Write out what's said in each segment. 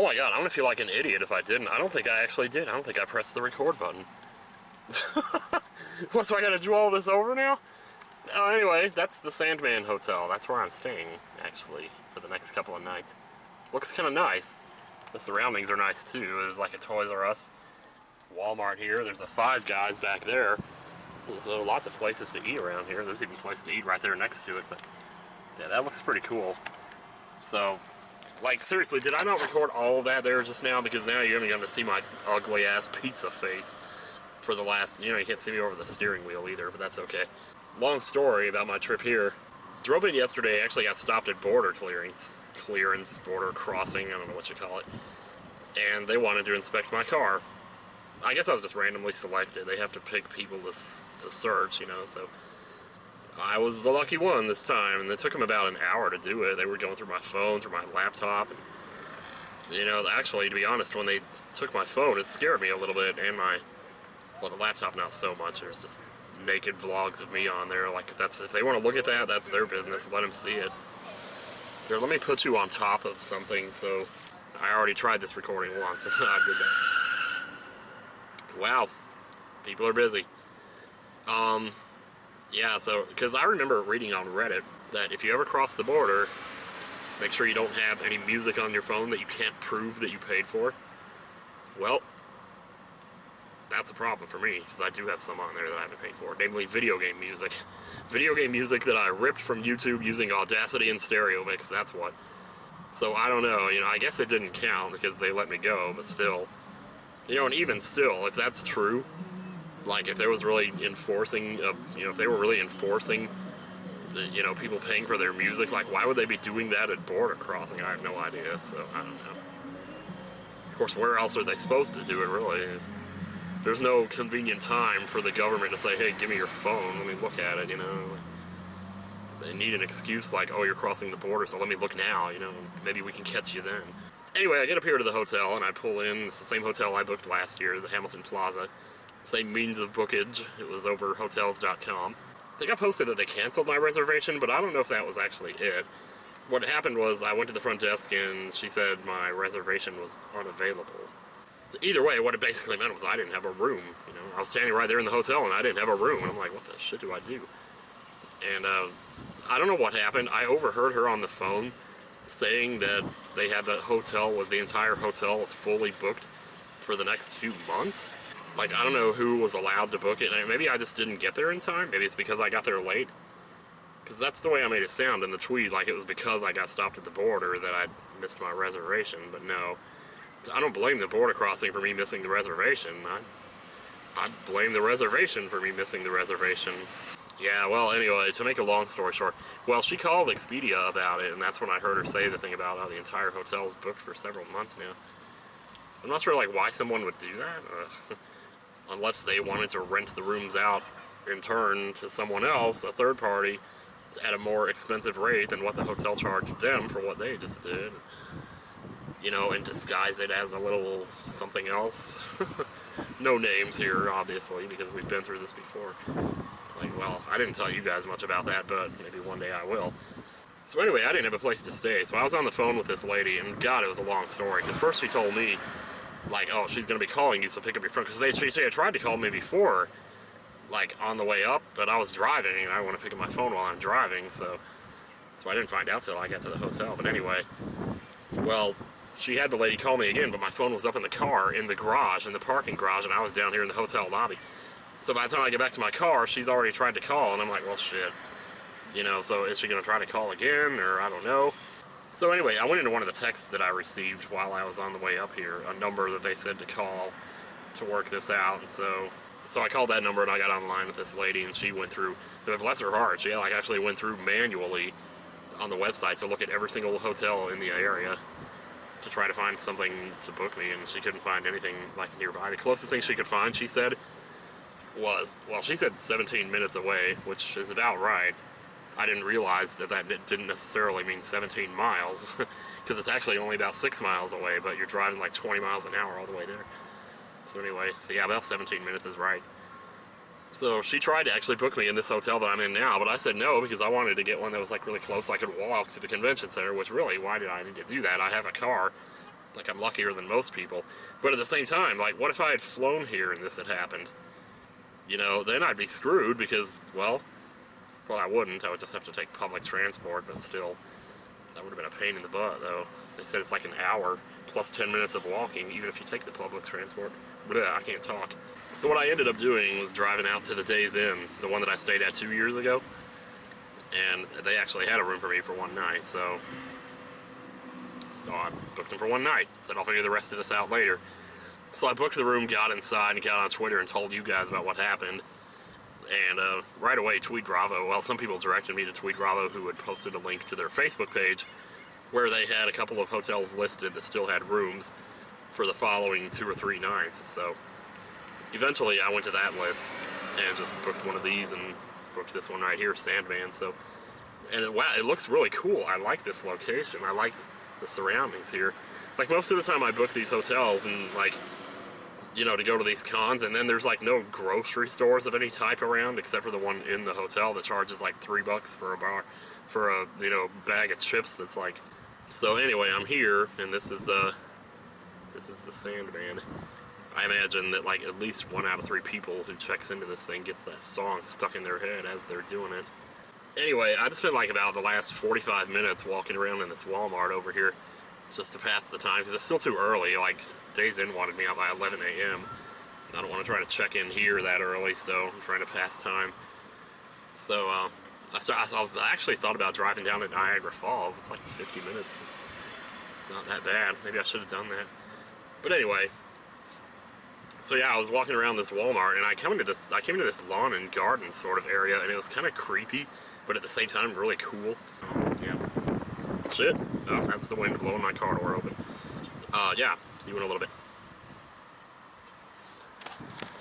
Oh my god, I'm gonna feel like an idiot if I didn't. I don't think I actually did. I don't think I pressed the record button. What, so I gotta do all this over now? Anyway, that's the Sandman Hotel. That's where I'm staying, actually, for the next couple of nights. Looks kind of nice. The surroundings are nice, too. There's like a Toys R Us, Walmart here. There's a Five Guys back there. There's lots of places to eat around here. There's even a place to eat right there next to it. But yeah, that looks pretty cool. So, like, seriously, did I not record all of that there just now? Because now you're only going to see my ugly-ass pizza face for the last... You know, you can't see me over the steering wheel either, but that's okay. Long story about my trip here. Drove in yesterday, actually got stopped at border clearance, border crossing, I don't know what you call it. And they wanted to inspect my car. I guess I was just randomly selected. They have to pick people to search, you know, so... I was the lucky one this time, and it took them about an hour to do it. They were going through my phone, through my laptop, and, you know, actually, to be honest, when they took my phone, it scared me a little bit, and well, the laptop not so much. There's just naked vlogs of me on there. Like, if they want to look at that, that's their business. Let them see it. Here, let me put you on top of something. So, I already tried this recording once, and I did that. Wow. People are busy. Yeah, so, because I remember reading on Reddit that if you ever cross the border, make sure you don't have any music on your phone that you can't prove that you paid for. Well, that's a problem for me, because I do have some on there that I haven't paid for, namely video game music. Video game music that I ripped from YouTube using Audacity and Stereo Mix, that's what. So, I don't know, you know, I guess it didn't count because they let me go, but still. You know, and even still, if that's true, like, if there was really enforcing, you know, if they were really enforcing, you know, people paying for their music, like, why would they be doing that at border crossing? I have no idea, so, I don't know. Of course, where else are they supposed to do it, really? There's no convenient time for the government to say, hey, give me your phone, let me look at it, you know? They need an excuse like, oh, you're crossing the border, so let me look now, you know? Maybe we can catch you then. Anyway, I get up here to the hotel, and I pull in. It's the same hotel I booked last year, the Hamilton Plaza. Same means of bookage. It was over hotels.com. I think I posted that they canceled my reservation, but I don't know if that was actually it. What happened was I went to the front desk and she said my reservation was unavailable. Either way, what it basically meant was I didn't have a room. You know, I was standing right there in the hotel and I didn't have a room. And I'm like, what the shit do I do? And I don't know what happened. I overheard her on the phone saying that they had the hotel, with the entire hotel was fully booked for the next few months. Like, I don't know who was allowed to book it. Maybe I just didn't get there in time. Maybe it's because I got there late. Because that's the way I made it sound in the tweet. Like, it was because I got stopped at the border that I missed my reservation. But no. I don't blame the border crossing for me missing the reservation. I blame the reservation for me missing the reservation. Yeah, well, anyway, to make a long story short, well, she called Expedia about it, and that's when I heard her say the thing about how the entire hotel's booked for several months now. I'm not sure, like, why someone would do that. Unless they wanted to rent the rooms out in turn to someone else, a third party, at a more expensive rate than what the hotel charged them for what they just did. You know, and disguise it as a little something else. No names here, obviously, because we've been through this before. Like, well, I didn't tell you guys much about that, but maybe one day I will. So anyway, I didn't have a place to stay, so I was on the phone with this lady, and God, it was a long story, because first she told me, like, oh, she's going to be calling you, so pick up your phone. Because she had tried to call me before, like, on the way up, but I was driving, and I want to pick up my phone while I'm driving, so I didn't find out till I got to the hotel. But anyway, well, she had the lady call me again, but my phone was up in the car, in the garage, in the parking garage, and I was down here in the hotel lobby. So by the time I get back to my car, she's already tried to call, and I'm like, well, shit. You know, so is she going to try to call again, or I don't know. So anyway, I went into one of the texts that I received while I was on the way up here, a number that they said to call to work this out, and so I called that number and I got online with this lady, and she went through, bless her heart, she like actually went through manually on the website to look at every single hotel in the area to try to find something to book me, and she couldn't find anything like nearby. The closest thing she could find, she said, was, well, she said 17 minutes away, which is about right. I didn't realize that didn't necessarily mean 17 miles, because it's actually only about 6 miles away, but you're driving like 20 miles an hour all the way there. So anyway, so yeah, about 17 minutes is right. So she tried to actually book me in this hotel that I'm in now, but I said no, because I wanted to get one that was like really close so I could walk to the convention center, which really, why did I need to do that? I have a car, like I'm luckier than most people. But at the same time, like, what if I had flown here and this had happened? You know, then I'd be screwed because, well, I wouldn't. I would just have to take public transport, but still, that would have been a pain in the butt, though. They said it's like an hour plus 10 minutes of walking, even if you take the public transport. Blech, I can't talk. So what I ended up doing was driving out to the Days Inn, the one that I stayed at 2 years ago, and they actually had a room for me for one night, so I booked them for one night. Said I'll figure the rest of this out later. So I booked the room, got inside, and got on Twitter and told you guys about what happened. And right away, ConBravo, well, some people directed me to ConBravo, who had posted a link to their Facebook page where they had a couple of hotels listed that still had rooms for the following 2 or 3 nights. So eventually I went to that list and just booked one of these and booked this one right here, Sandman. So, and wow, it looks really cool. I like this location. I like the surroundings here. Like, most of the time I book these hotels and, like, you know, to go to these cons, and then there's like no grocery stores of any type around except for the one in the hotel that charges like $3 for a bar, for a, you know, bag of chips that's like. So anyway, I'm here, and this is the Sandman. I imagine that like at least 1 out of 3 people who checks into this thing gets that song stuck in their head as they're doing it. Anyway, I just spent like about the last 45 minutes walking around in this Walmart over here just to pass the time, because it's still too early. Like, Days Inn wanted me out by 11 a.m. I don't want to try to check in here that early, so I'm trying to pass time. So, I actually thought about driving down to Niagara Falls. It's like 50 minutes. It's not that bad. Maybe I should have done that. But anyway, so yeah, I was walking around this Walmart, and I came into this lawn and garden sort of area, and it was kind of creepy, but at the same time really cool. Yeah. Shit. Oh, that's the wind blowing my car door open. Yeah, see you in a little bit.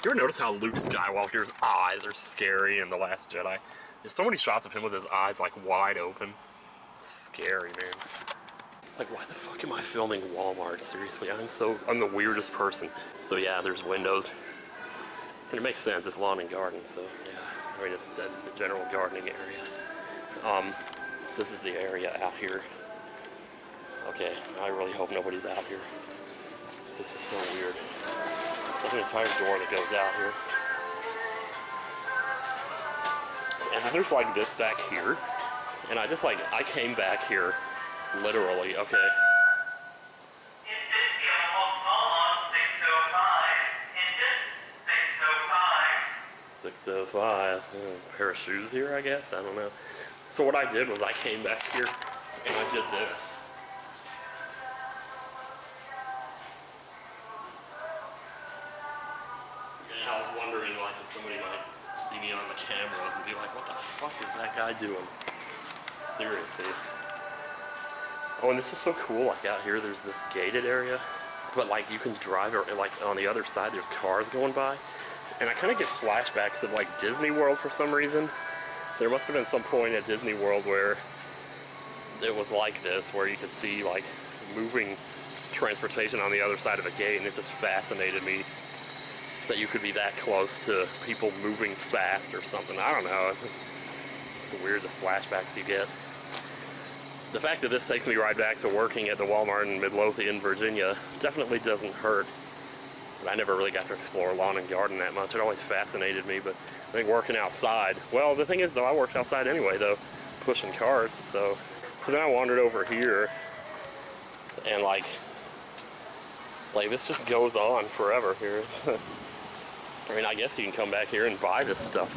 You ever notice how Luke Skywalker's eyes are scary in The Last Jedi? There's so many shots of him with his eyes, like, wide open. Scary, man. Like, why the fuck am I filming Walmart? Seriously, I'm the weirdest person. So yeah, there's windows. And it makes sense, it's lawn and garden, so yeah. I mean, it's the general gardening area. This is the area out here. Okay, I really hope nobody's out here. This is so weird. There's like an entire door that goes out here. And then there's like this back here. And I came back here, literally, okay. 605. A pair of shoes here, I guess? I don't know. So what I did was I came back here and I did this. And I was wondering, like, if somebody might see me on the cameras and be like, what the fuck is that guy doing? Seriously. Oh, and this is so cool. Like, out here there's this gated area, but like you can drive, or like on the other side there's cars going by. And I kind of get flashbacks of like Disney World for some reason. There must have been some point at Disney World where it was like this, where you could see like moving transportation on the other side of a gate, and it just fascinated me that you could be that close to people moving fast or something. I don't know. It's weird, the flashbacks you get. The fact that this takes me right back to working at the Walmart in Midlothian, Virginia, definitely doesn't hurt. I never really got to explore lawn and garden that much. It always fascinated me, but I think working outside, well, the thing is, though, I worked outside anyway, though, pushing carts, so then I wandered over here, and like this just goes on forever here. I mean, I guess you can come back here and buy this stuff.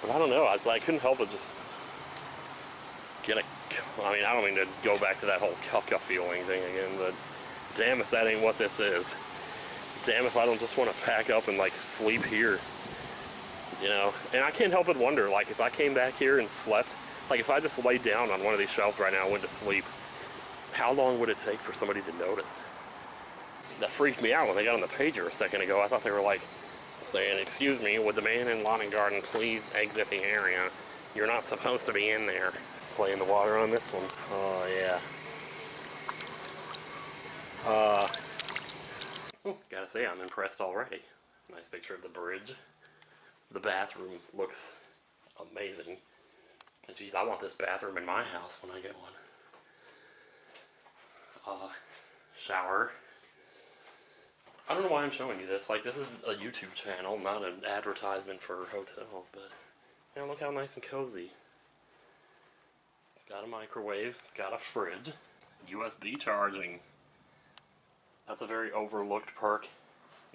But I don't know, I couldn't help but just I mean, I don't mean to go back to that whole cucka feeling thing again, but damn if that ain't what this is. Damn if I don't just want to pack up and like sleep here, you know. And I can't help but wonder, like, if I came back here and slept, like if I just laid down on one of these shelves right now and went to sleep, how long would it take for somebody to notice? That freaked me out when they got on the pager a second ago. I thought they were like saying, excuse me, would the man in lawn and garden please exit the area? You're not supposed to be in there. Just playing the water on this one. Oh yeah. Gotta say, I'm impressed already. Nice picture of the bridge. The bathroom looks amazing. And geez, I want this bathroom in my house when I get one. shower. I don't know why I'm showing you this. Like, this is a YouTube channel, not an advertisement for hotels, but, you know, look how nice and cozy. It's got a microwave, it's got a fridge, USB charging. That's a very overlooked perk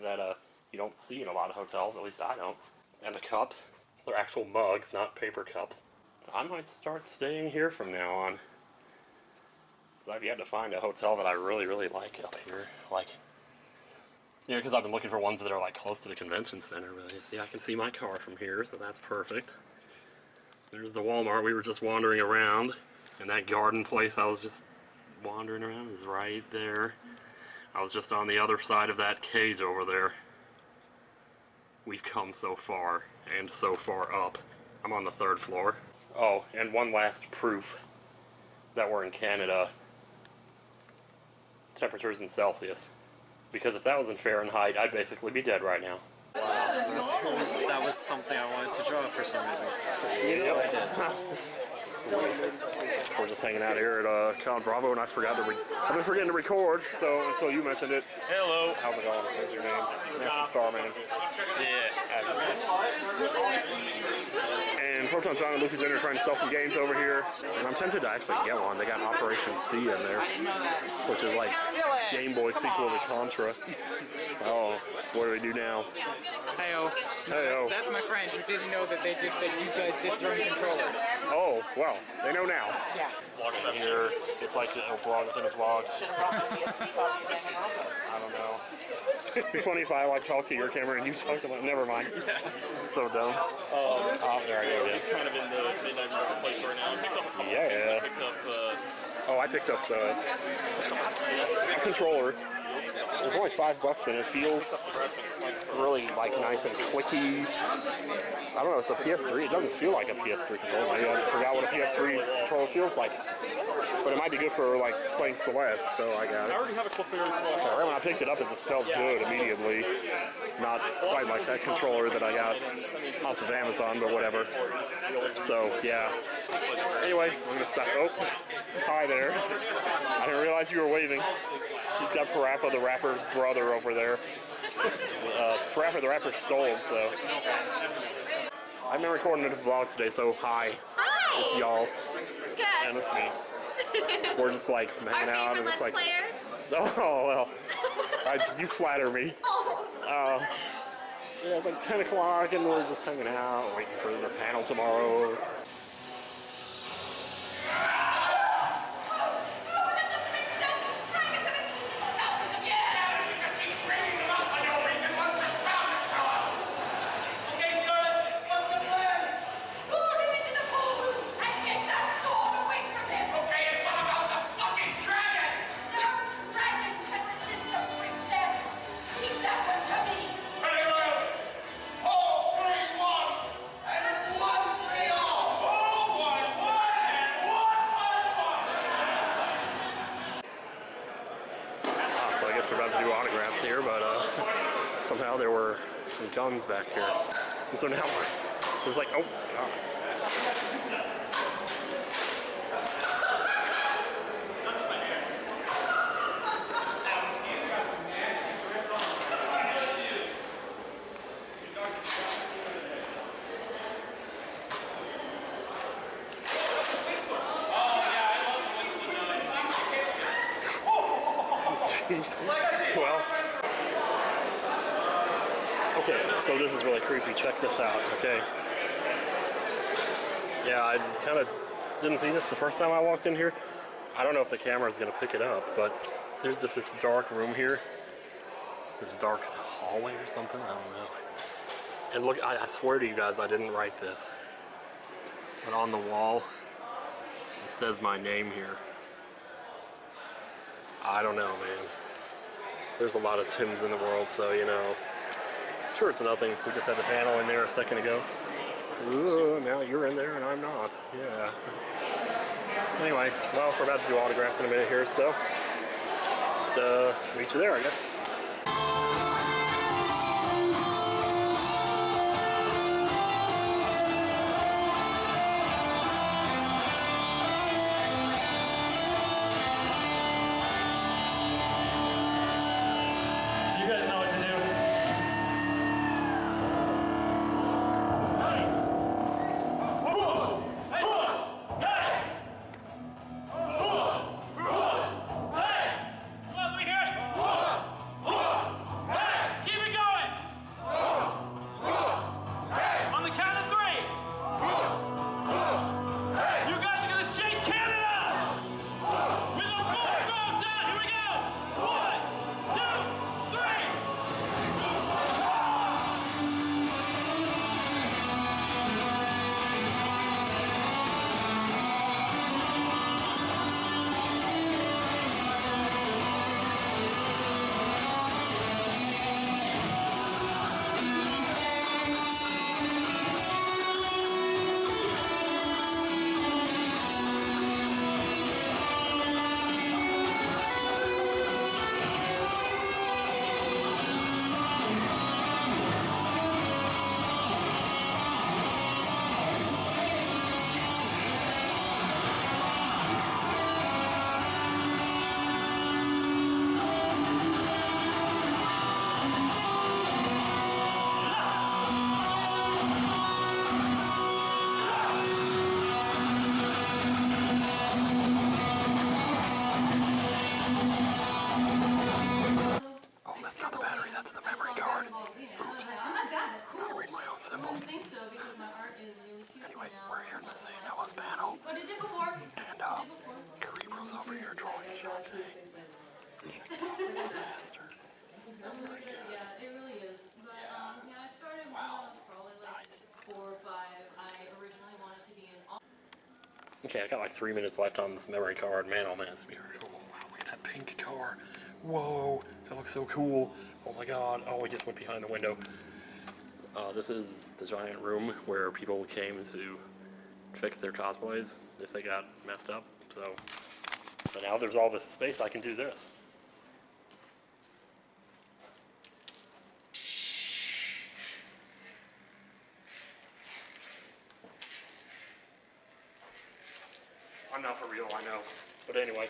that you don't see in a lot of hotels, at least I don't. And the cups, they're actual mugs, not paper cups. I might start staying here from now on. I've yet to find a hotel that I really, really like up here. Like, you know, because I've been looking for ones that are like close to the convention center. But you see, I can see my car from here, so that's perfect. There's the Walmart. We were just wandering around, and that garden place I was just wandering around is right there. I was just on the other side of that cage over there. We've come so far, and so far up. I'm on the 3rd floor. Oh, and one last proof that we're in Canada. Temperatures in Celsius. Because if that was in Fahrenheit, I'd basically be dead right now. Wow, that was something I wanted to draw for some reason. So I did. Sweet. We're just hanging out here at ConBravo, and I've been forgetting to record, so until you mentioned it. Hello. How's it going? What's your name? Master Star Man. And Proton John and Lucas Jr. are trying to sell some games over here, and I'm tempted to actually get one. They got Operation C in there, which is like Game Boy sequel to Contra. Oh, what do we do now? Heyo. Heyo. That's my friend who didn't know that you guys did drone controllers. Oh, well, they know now. Yeah. Vlogs up here. It's like a vlog within a vlog. I don't know. It'd be funny if I like talk to your camera and you talk to mine. Never mind. So dumb. There I go. Just kind of in the midnight marketplace right now. I picked up a couple Yeah. I picked up the controller. It was only $5 and it feels really like nice and clicky. I don't know, it's a PS3. It doesn't feel like a PS3 controller. Maybe I forgot what a PS3 controller feels like. But it might be good for like playing Celeste, so I got it. I already have a Clefairy. Right when I picked it up, it just felt good immediately. Not quite like that controller that I got off of Amazon, but whatever. So, yeah. Anyway, I'm gonna stop. Oh, hi there. I didn't realize you were waving. She's got Parappa the Rapper's brother over there. Parappa the Rapper stole, so. I've been recording a vlog today, so hi. Hi! It's y'all. Good. And it's me. We're just like hanging out and it's like. Oh, well. You flatter me. Yeah, it's like 10 o'clock and we're just hanging out, waiting for the panel tomorrow. We're about to do autographs here, but somehow there were some guns back here. And so now it was like, oh, God. Well, okay, so this is really creepy. Check this out, okay? Yeah, I kind of didn't see this the first time I walked in here. I don't know if the camera is going to pick it up, but there's just this dark room here. There's a dark hallway or something, I don't know. And look, I swear to you guys, I didn't write this. But on the wall, it says my name here. I don't know, man. There's a lot of Tims in the world, so, you know. Sure, it's nothing. We just had the panel in there a second ago. Ooh, now you're in there and I'm not. Yeah. Anyway, well, we're about to do autographs in a minute here, so just meet you there, I guess. Okay, I got like 3 minutes left on this memory card. Man, oh man, it's gonna be hard. Oh wow, look at that pink car. Whoa, that looks so cool. Oh my god. Oh, we just went behind the window. This is the giant room where people came to fix their cosplays if they got messed up. So now there's all this space, I can do this. I'm not for real, I know. But anyway.